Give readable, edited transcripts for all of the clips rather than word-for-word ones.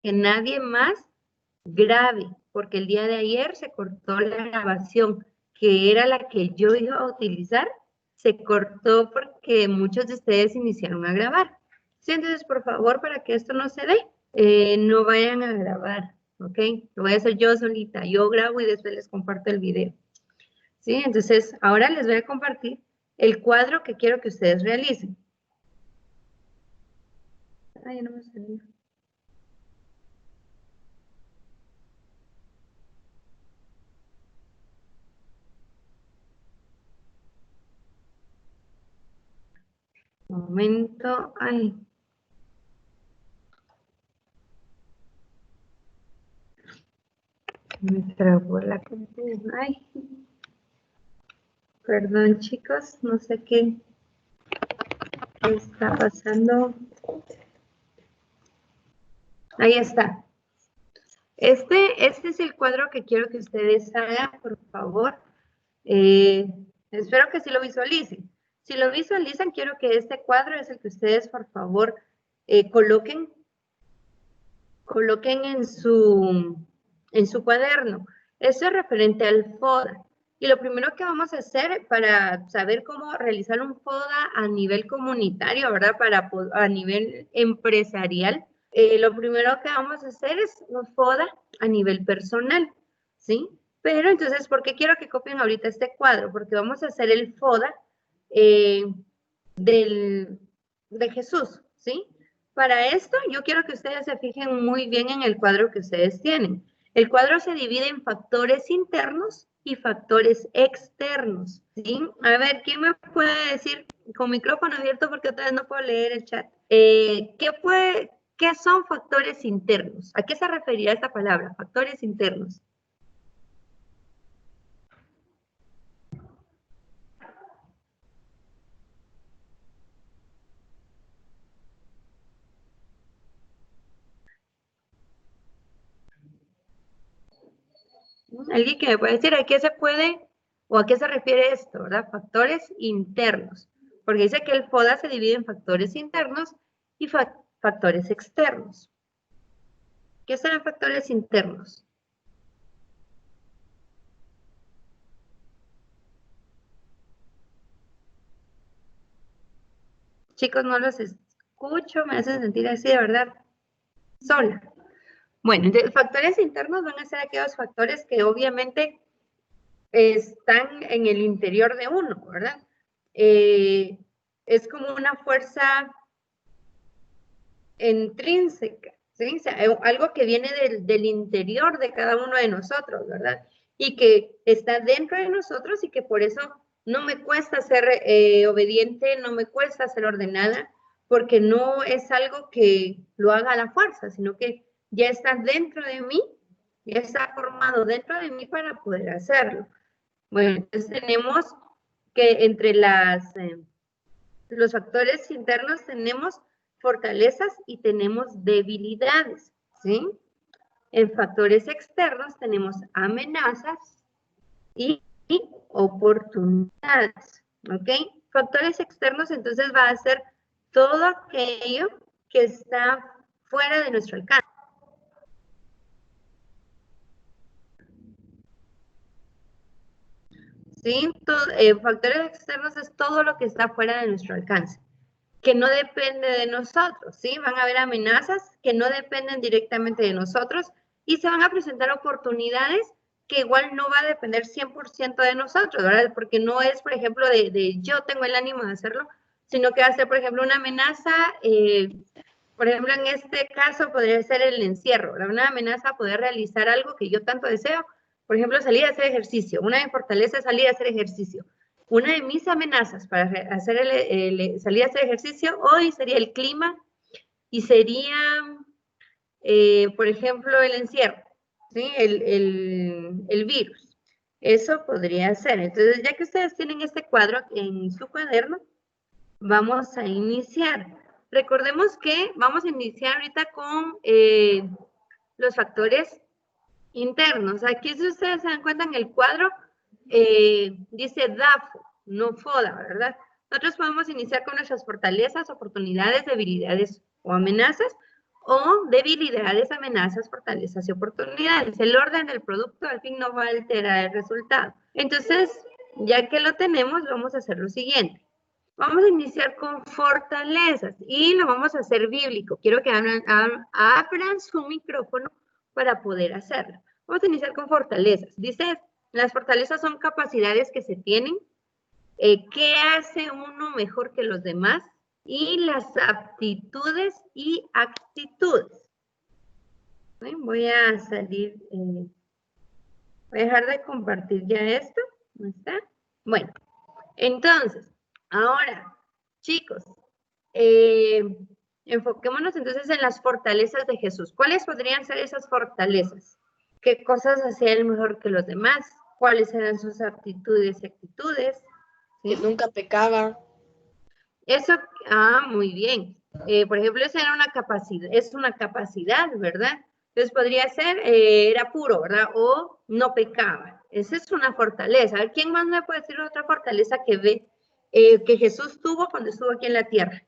que nadie más grabe, porque el día de ayer se cortó la grabación, que era la que yo iba a utilizar, se cortó porque muchos de ustedes iniciaron a grabar. Sí, entonces, por favor, para que esto no se dé, no vayan a grabar, ¿ok? Lo voy a hacer yo solita, yo grabo y después les comparto el video. ¿Sí? Entonces, ahora les voy a compartir el cuadro que quiero que ustedes realicen. Ay, no me salió. Un momento, ay. Me trabó la computadora. Ay. Perdón, chicos, no sé qué está pasando. Ahí está. Este es el cuadro que quiero que ustedes hagan, por favor. Espero que sí lo visualicen. Si lo visualizan, quiero que este cuadro es el que ustedes, por favor, coloquen en su cuaderno. Eso es referente al FODA. Y lo primero que vamos a hacer para saber cómo realizar un FODA a nivel comunitario, ¿verdad? A nivel empresarial, lo primero que vamos a hacer es un FODA a nivel personal, ¿sí? Pero entonces, ¿por qué quiero que copien ahorita este cuadro? Porque vamos a hacer el FODA de Jesús, ¿sí? Para esto, yo quiero que ustedes se fijen muy bien en el cuadro que ustedes tienen. El cuadro se divide en factores internos y factores externos, ¿sí? A ver, ¿quién me puede decir con micrófono abierto porque otra vez no puedo leer el chat? ¿Qué son factores internos? ¿A qué se referirá esta palabra? Factores internos. Alguien que me puede decir a qué se puede o a qué se refiere esto, ¿verdad? Factores internos. Porque dice que el FODA se divide en factores internos y factores externos. ¿Qué serán factores internos? Chicos, no los escucho, me hacen sentir así, de verdad, sola. Bueno, entonces, factores internos van a ser aquellos factores que obviamente están en el interior de uno, ¿verdad? Es como una fuerza intrínseca, ¿sí? O sea, algo que viene del interior de cada uno de nosotros, ¿verdad? Y que está dentro de nosotros y que por eso no me cuesta ser obediente, no me cuesta ser ordenada, porque no es algo que lo haga a la fuerza, sino que ya está dentro de mí, ya está formado dentro de mí para poder hacerlo. Bueno, entonces tenemos que entre los factores internos tenemos fortalezas y tenemos debilidades, ¿sí? En factores externos tenemos amenazas y oportunidades, ¿ok? Factores externos entonces va a ser todo aquello que está fuera de nuestro alcance. ¿Sí? Factores externos es todo lo que está fuera de nuestro alcance, que no depende de nosotros, ¿sí? Van a haber amenazas que no dependen directamente de nosotros y se van a presentar oportunidades que igual no va a depender 100% de nosotros, ¿verdad? Porque no es, por ejemplo, de yo tengo el ánimo de hacerlo, sino que va a ser, por ejemplo, una amenaza, por ejemplo, en este caso podría ser el encierro, ¿verdad? Una amenaza a poder realizar algo que yo tanto deseo, por ejemplo, salir a hacer ejercicio. Una de mis fortalezas es salir a hacer ejercicio. Una de mis amenazas para hacer salir a hacer ejercicio hoy sería el clima y sería, por ejemplo, el encierro, ¿sí? El virus. Eso podría ser. Entonces, ya que ustedes tienen este cuadro en su cuaderno, vamos a iniciar. Recordemos que vamos a iniciar ahorita con los factores internos. Aquí, si ustedes se dan cuenta en el cuadro, dice DAFO, no FODA, ¿verdad? Nosotros podemos iniciar con nuestras fortalezas, oportunidades, debilidades o amenazas, o debilidades, amenazas, fortalezas y oportunidades. El orden del producto al fin no va a alterar el resultado. Entonces, ya que lo tenemos, vamos a hacer lo siguiente. Vamos a iniciar con fortalezas y lo vamos a hacer bíblico. Quiero que abran su micrófono para poder hacerlo. Vamos a iniciar con fortalezas. Dice, las fortalezas son capacidades que se tienen. ¿Qué hace uno mejor que los demás? Y las aptitudes y actitudes. Voy a salir, voy a dejar de compartir ya esto. ¿No está? Bueno, entonces, ahora, chicos, enfoquémonos entonces en las fortalezas de Jesús. ¿Cuáles podrían ser esas fortalezas? ¿Qué cosas hacía él mejor que los demás? ¿Cuáles eran sus aptitudes y actitudes? ¿Sí? Que nunca pecaba. Eso, muy bien. Por ejemplo, esa era una capacidad, es una capacidad, ¿verdad? Entonces podría ser, era puro, ¿verdad? O no pecaba. Esa es una fortaleza. A ver, ¿quién más me puede decir otra fortaleza que ve, que Jesús tuvo cuando estuvo aquí en la tierra?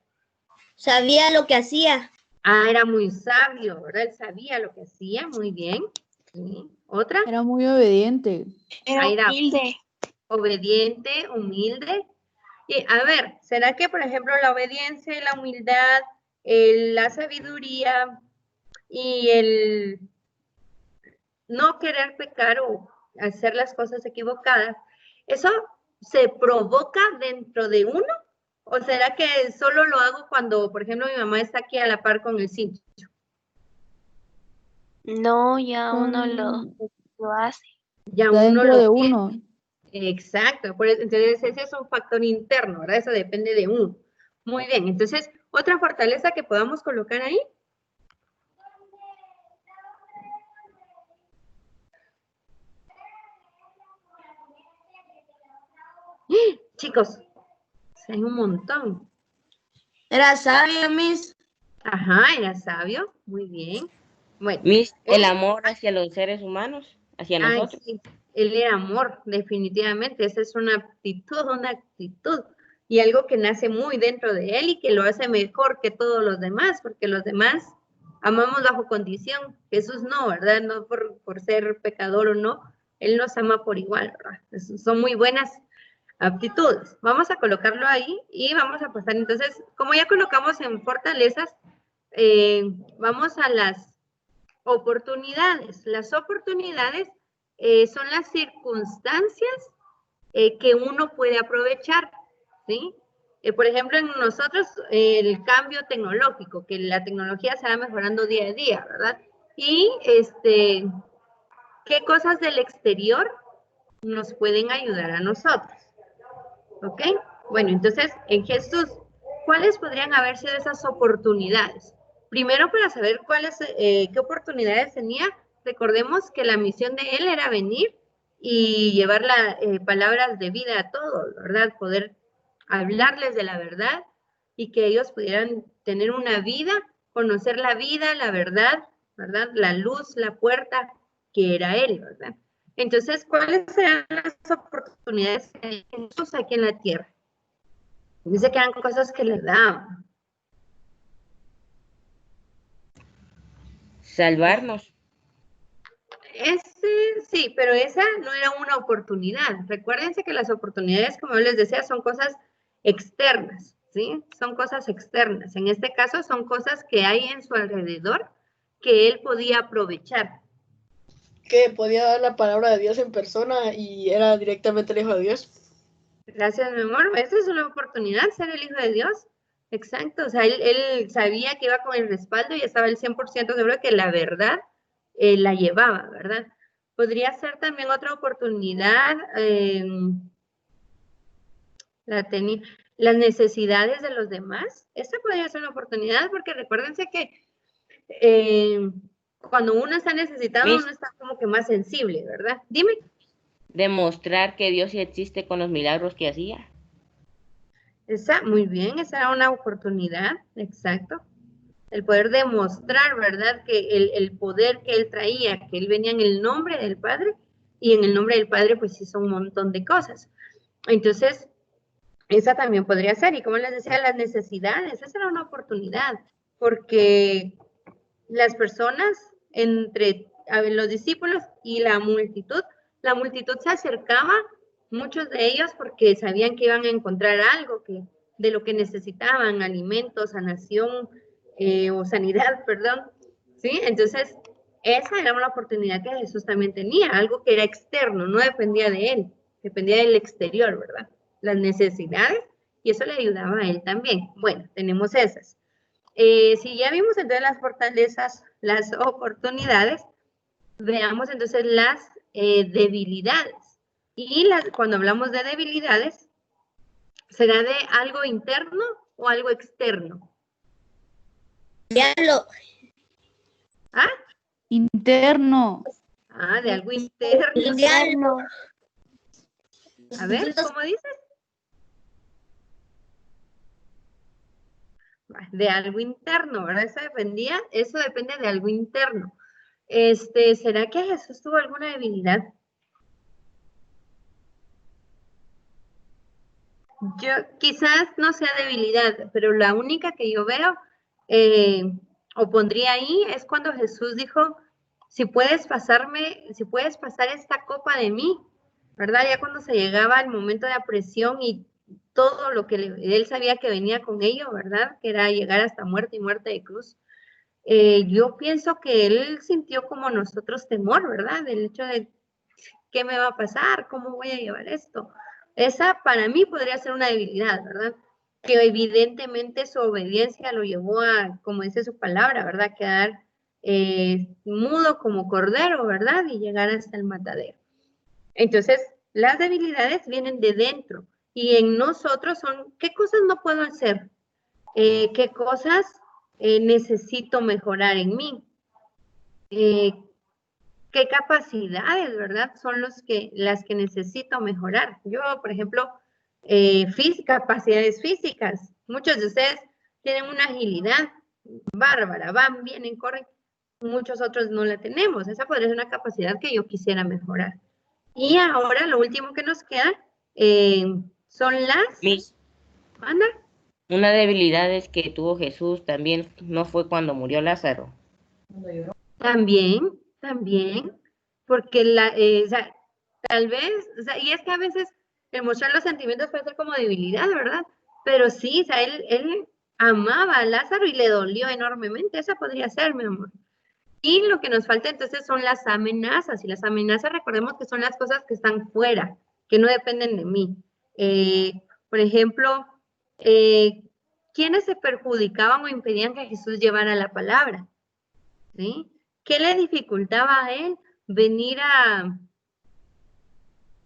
Sabía lo que hacía. Era muy sabio, ¿verdad? Él sabía lo que hacía, muy bien. ¿Sí? ¿Otra? Era muy obediente. Era humilde. Obediente, humilde. Y, a ver, ¿será que, por ejemplo, la obediencia, la humildad, la sabiduría y el no querer pecar o hacer las cosas equivocadas, eso se provoca dentro de uno? ¿O será que solo lo hago cuando, por ejemplo, mi mamá está aquí a la par con el cincho? No, ya uno lo hace. Ya Está uno dentro lo de tiene. uno. Exacto, entonces ese es un factor interno, ¿verdad? Eso depende de uno. Muy bien, entonces, otra fortaleza que podamos colocar ahí. Chicos, hay un montón. Era sabio, Miss. Ajá, era sabio, muy bien. Bueno, Miss, el amor hacia los seres humanos, hacia nosotros. sí, él era amor, definitivamente. Esa es una actitud y algo que nace muy dentro de él y que lo hace mejor que todos los demás, porque los demás amamos bajo condición. Jesús no, ¿verdad? No por ser pecador o no, él nos ama por igual, ¿verdad? Son muy buenas aptitudes. Vamos a colocarlo ahí y vamos a pasar. Entonces, como ya colocamos en fortalezas, vamos a las oportunidades. Las oportunidades son las circunstancias que uno puede aprovechar, ¿sí? Por ejemplo, en nosotros, el cambio tecnológico, que la tecnología se va mejorando día a día, ¿verdad? Y, ¿qué cosas del exterior nos pueden ayudar a nosotros? ¿Ok? Bueno, entonces, en Jesús, ¿cuáles podrían haber sido esas oportunidades? Primero, para saber qué oportunidades tenía, recordemos que la misión de él era venir y llevar palabras de vida a todos, ¿verdad? Poder hablarles de la verdad y que ellos pudieran tener una vida, conocer la vida, la verdad, ¿verdad? La luz, la puerta, que era él, ¿verdad? Entonces, ¿cuáles serán las oportunidades que hay Jesús aquí en la tierra? Dice que eran cosas que le daban. Salvarnos. Sí, pero esa no era una oportunidad. Recuérdense que las oportunidades, como yo les decía, son cosas externas, ¿sí? Son cosas externas. En este caso, son cosas que hay en su alrededor que él podía aprovechar. Que podía dar la palabra de Dios en persona y era directamente el Hijo de Dios. Gracias, mi amor. Esa es una oportunidad, ser el Hijo de Dios. Exacto. O sea, él sabía que iba con el respaldo y estaba el 100% seguro de que la verdad la llevaba, ¿verdad? Podría ser también otra oportunidad, las necesidades de los demás. Esta podría ser una oportunidad porque recuérdense que cuando uno está necesitado, Miss, uno está como que más sensible, ¿verdad? Dime. demostrar que Dios sí existe con los milagros que hacía. Muy bien, esa era una oportunidad, exacto. El poder demostrar, ¿verdad? Que el poder que él traía, que él venía en el nombre del Padre, y en el nombre del Padre pues hizo un montón de cosas. Entonces, esa también podría ser, y como les decía, las necesidades, esa era una oportunidad, porque las personas entre los discípulos y la multitud se acercaba, muchos de ellos porque sabían que iban a encontrar algo de lo que necesitaban, alimentos, sanación o sanidad, perdón, ¿sí? Entonces, esa era una oportunidad que Jesús también tenía, algo que era externo, no dependía de él, dependía del exterior, ¿verdad? Las necesidades, y eso le ayudaba a él también. Bueno, tenemos esas. Si ya vimos entonces las fortalezas, las oportunidades, veamos entonces las debilidades. Y cuando hablamos de debilidades, ¿será de algo interno o algo externo? Ya lo. ¿Ah? Interno. Ah, de algo interno. Interno. A ver, ¿cómo dices? De algo interno, ¿verdad? Eso depende de algo interno. ¿Será que Jesús tuvo alguna debilidad? Yo quizás no sea debilidad, pero la única que yo veo o pondría ahí es cuando Jesús dijo, si puedes pasar esta copa de mí, ¿verdad? Ya cuando se llegaba el momento de la presión y todo lo que él sabía que venía con ello, ¿verdad? Que era llegar hasta muerte y muerte de cruz. Yo pienso que él sintió como nosotros temor, ¿verdad? Del hecho de, ¿qué me va a pasar? ¿Cómo voy a llevar esto? Esa para mí podría ser una debilidad, ¿verdad? Que evidentemente su obediencia lo llevó a, como dice su palabra, ¿verdad? Quedar mudo como cordero, ¿verdad? Y llegar hasta el matadero. Entonces, las debilidades vienen de dentro y en nosotros son, ¿qué cosas no puedo hacer? ¿Qué cosas necesito mejorar en mí? ¿Qué capacidades, verdad? Son las que necesito mejorar. Yo, por ejemplo, capacidades físicas. Muchos de ustedes tienen una agilidad bárbara, van, vienen, corren. Muchos otros no la tenemos. Esa podría ser una capacidad que yo quisiera mejorar. Y ahora lo último que nos queda son las... Miss, ¿Anda? una debilidad es que tuvo Jesús también no fue cuando murió Lázaro. También, porque o sea, tal vez, o sea, y es que a veces el mostrar los sentimientos puede ser como debilidad, ¿verdad? Pero sí, o sea, él amaba a Lázaro y le dolió enormemente, esa podría ser, mi amor. Y lo que nos falta entonces son las amenazas, y las amenazas recordemos que son las cosas que están fuera, que no dependen de mí. Por ejemplo, ¿quiénes se perjudicaban o impedían que Jesús llevara la palabra? ¿Sí? ¿Qué le dificultaba a él venir a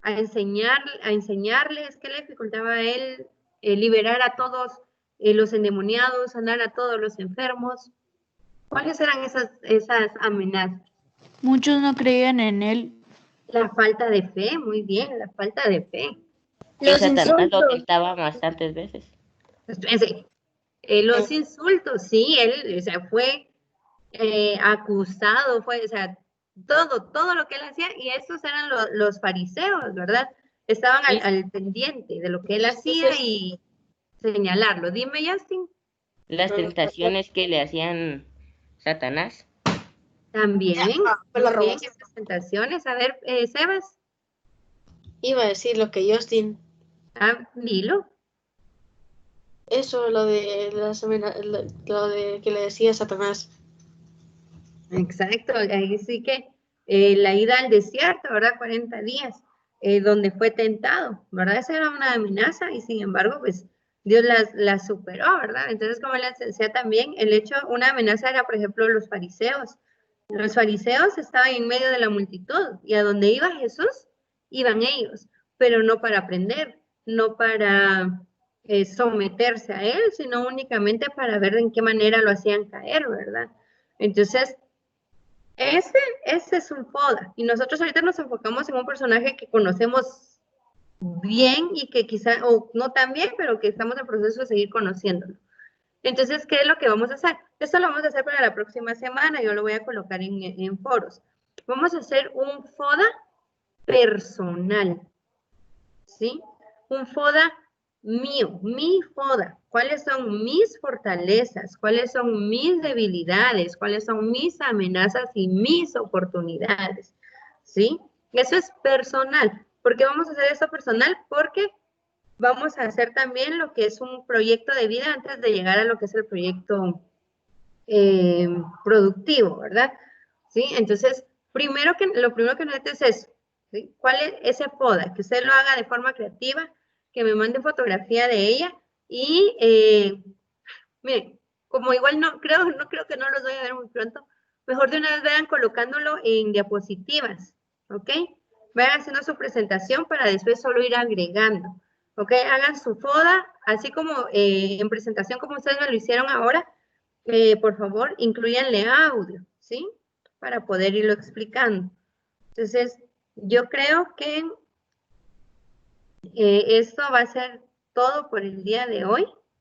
enseñarles? ¿Qué le dificultaba a él liberar a todos los endemoniados, sanar a todos los enfermos? ¿Cuáles eran esas amenazas? Muchos no creían en él. La falta de fe, muy bien, la falta de fe. Que Satanás lo tentaba bastantes veces. Espérense, los insultos, sí, él, o sea, fue acusado, o sea, todo lo que él hacía, y estos eran los fariseos, ¿verdad? Estaban al pendiente de lo que él hacía y señalarlo. Dime, Justin. Las tentaciones que le hacían Satanás. También, bien esas tentaciones. A ver, Sebas. Iba a decir lo que Justin. Ah, dilo. Eso, lo de que le decía Satanás. Exacto, ahí sí que la ida al desierto, ¿verdad? 40 días, donde fue tentado, ¿verdad? Esa era una amenaza y sin embargo, pues Dios la superó, ¿verdad? Entonces, como les decía también, una amenaza era, por ejemplo, los fariseos. Los fariseos estaban en medio de la multitud y a donde iba Jesús, iban ellos, pero no para aprender, no para someterse a él, sino únicamente para ver en qué manera lo hacían caer, ¿verdad? Entonces, ese es un FODA. Y nosotros ahorita nos enfocamos en un personaje que conocemos bien y que quizá, o no tan bien, pero que estamos en proceso de seguir conociéndolo. Entonces, ¿qué es lo que vamos a hacer? Esto lo vamos a hacer para la próxima semana. Yo lo voy a colocar en foros. Vamos a hacer un FODA personal. ¿Sí? Un FODA mío, mi FODA, cuáles son mis fortalezas, cuáles son mis debilidades, cuáles son mis amenazas y mis oportunidades, ¿sí? Eso es personal. ¿Por qué vamos a hacer eso personal? Porque vamos a hacer también lo que es un proyecto de vida antes de llegar a lo que es el proyecto productivo, ¿verdad? ¿Sí? Entonces, lo primero que necesito es eso, ¿sí? ¿Cuál es ese FODA? Que usted lo haga de forma creativa, que me mande fotografía de ella y, miren, como igual no creo que no los voy a ver muy pronto, mejor de una vez vayan colocándolo en diapositivas, ¿ok? Vayan haciendo su presentación para después solo ir agregando, ¿ok? Hagan su FODA, así como en presentación como ustedes me lo hicieron ahora, por favor, incluyanle audio, ¿sí? Para poder irlo explicando. Entonces, yo creo que esto va a ser todo por el día de hoy.